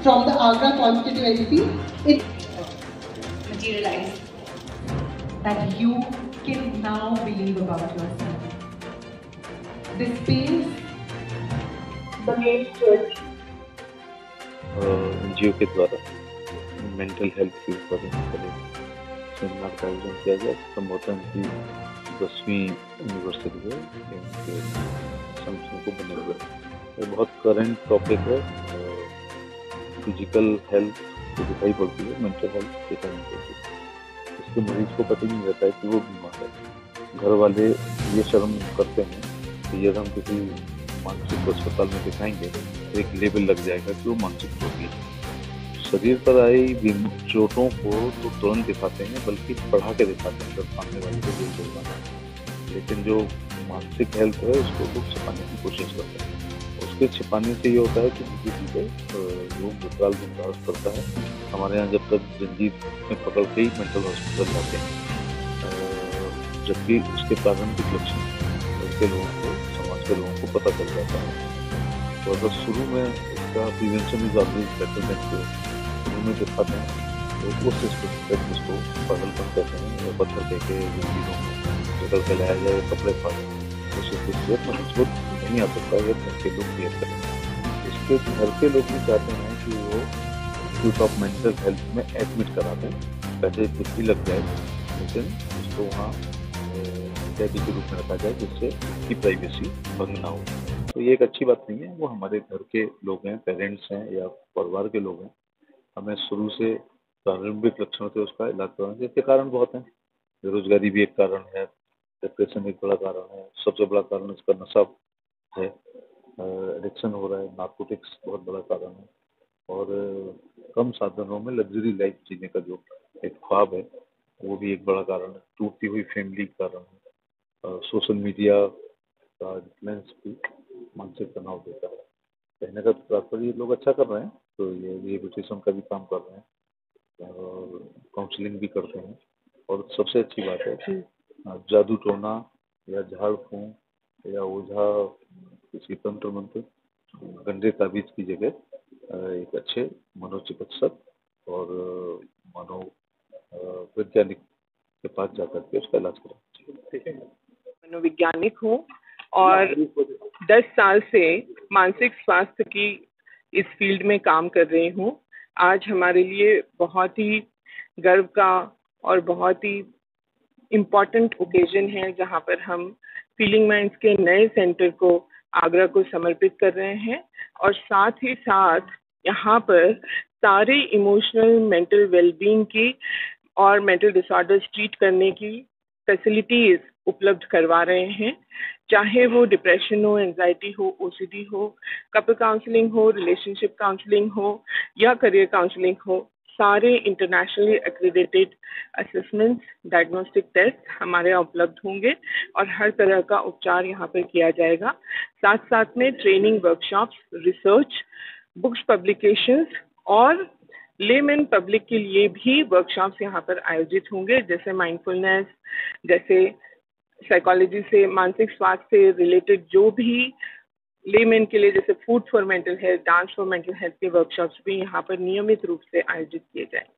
from the Agra constituency, it materialize that you can now believe about yourself. This space, the main church, NGO के द्वारा mental health के ऊपर seminar का आयोजन किया गया। संबोधन की 10वीं एनिवर्सरी है इनके संगठन को बने हुए। ये बहुत करंट टॉपिक है। फिजिकल हेल्थ जो दिखाई पड़ती है, मेंटल हेल्थ दिखाई नहीं पड़ती। इसके मरीज को पता नहीं रहता है कि वो बीमार है। घर वाले ये शर्म करते हैं कि यदि हम किसी मानसिक अस्पताल में दिखाएंगे तो एक लेबल लग जाएगा कि वो मानसिक रोगी है। शरीर पर आई चोटों को तो तुरंत दिखाते हैं, बल्कि बढ़ा के दिखाते हैं जब सामने वाले को दिल चलता है। लेकिन जो मानसिक हेल्थ है उसको लोग छिपाने की कोशिश करते हैं। उसके छिपाने से ये होता है कि धीरे धीरे लोग विकराल विकास करता है। हमारे यहाँ जब तक जंजीर में पकड़ के ही मेंटल हॉस्पिटल जाते हैं, जबकि उसके प्रारंभिक लक्षण के लोगों को, समाज के लोगों को पता चल जाता है। तो अगर शुरू में इसका prevention is always better than cure, शुरू में दिखाते हैं तो उस स्पेसिफिक जिसको पागलपन कहते हैं, या पत्थर देके चीज़ों को निकल के लाया जाए, कपड़े फाड़े, उस स्थिति में मजबूत नहीं आ सकता है। घर के लोग क्लियर करें। इसके घर के लोग भी चाहते हैं कि वो इंस्टीट्यूट ऑफ मेंटल हेल्थ में एडमिट करा दें, पैसे कुछ भी लग जाए, लेकिन उसको वहाँ कैदी के रूप में रखा जाए जिससे उसकी प्राइवेसी भंग ना हो। तो ये एक अच्छी बात नहीं है। वो हमारे घर के लोग हैं, पेरेंट्स हैं या परिवार के लोग हैं। हमें शुरू से प्रारंभिक लक्षण से उसका इलाज करना चाहिए। इसके कारण बहुत हैं। बेरोजगारी भी एक कारण है, डिप्रेशन एक बड़ा कारण है, सबसे बड़ा कारण इसका नशा है, एडिक्शन हो रहा है, नार्कोटिक्स बहुत बड़ा कारण है, और कम साधनों में लग्जरी लाइफ जीने का जो एक ख्वाब है वो भी एक बड़ा कारण है। टूटती हुई फैमिली कारण है। सोशल मीडिया का इन्फ्लुएंस भी मानसिक तनाव देता है। कहने का तात्पर्य लोग अच्छा कर रहे हैं, तो ये रिहेबिलिटेशन का भी काम कर रहे हैं और काउंसलिंग भी करते हैं। और सबसे अच्छी बात है कि जादू टोना या झाड़ फूंक या ओझा, किसी तंत्र मंत्र, गंदे ताबीज की जगह एक अच्छे मनोचिकित्सक और वैज्ञानिक के पास जाकर के उसका इलाज करें। मनोवैज्ञानिक हूँ और 10 साल से मानसिक स्वास्थ्य की इस फील्ड में काम कर रही हूँ। आज हमारे लिए बहुत ही गर्व का और बहुत ही इम्पोर्टेंट ओकेजन है जहाँ पर हम फीलिंग माइंड्स के नए सेंटर को आगरा को समर्पित कर रहे हैं, और साथ ही साथ यहाँ पर सारे इमोशनल मेंटल वेलबींग की और मेंटल डिसऑर्डर्स ट्रीट करने की फैसिलिटीज़ उपलब्ध करवा रहे हैं। चाहे वो डिप्रेशन हो, एंजाइटी हो, ओसीडी हो, कपल काउंसलिंग हो, रिलेशनशिप काउंसलिंग हो या करियर काउंसलिंग हो, सारे internationally accredited assessments, diagnostic test हमारे यहाँ उपलब्ध होंगे और हर तरह का उपचार यहाँ पर किया जाएगा। साथ साथ में training, workshops, research, books publications और लेमैन पब्लिक के लिए भी वर्कशॉप्स यहाँ पर आयोजित होंगे, जैसे माइंडफुलनेस, जैसे साइकोलॉजी से, मानसिक स्वास्थ्य से रिलेटेड जो भी लेमैन के लिए, जैसे food for mental health, dance for mental health के वर्कशॉप्स भी यहाँ पर नियमित रूप से आयोजित किए जाएंगे।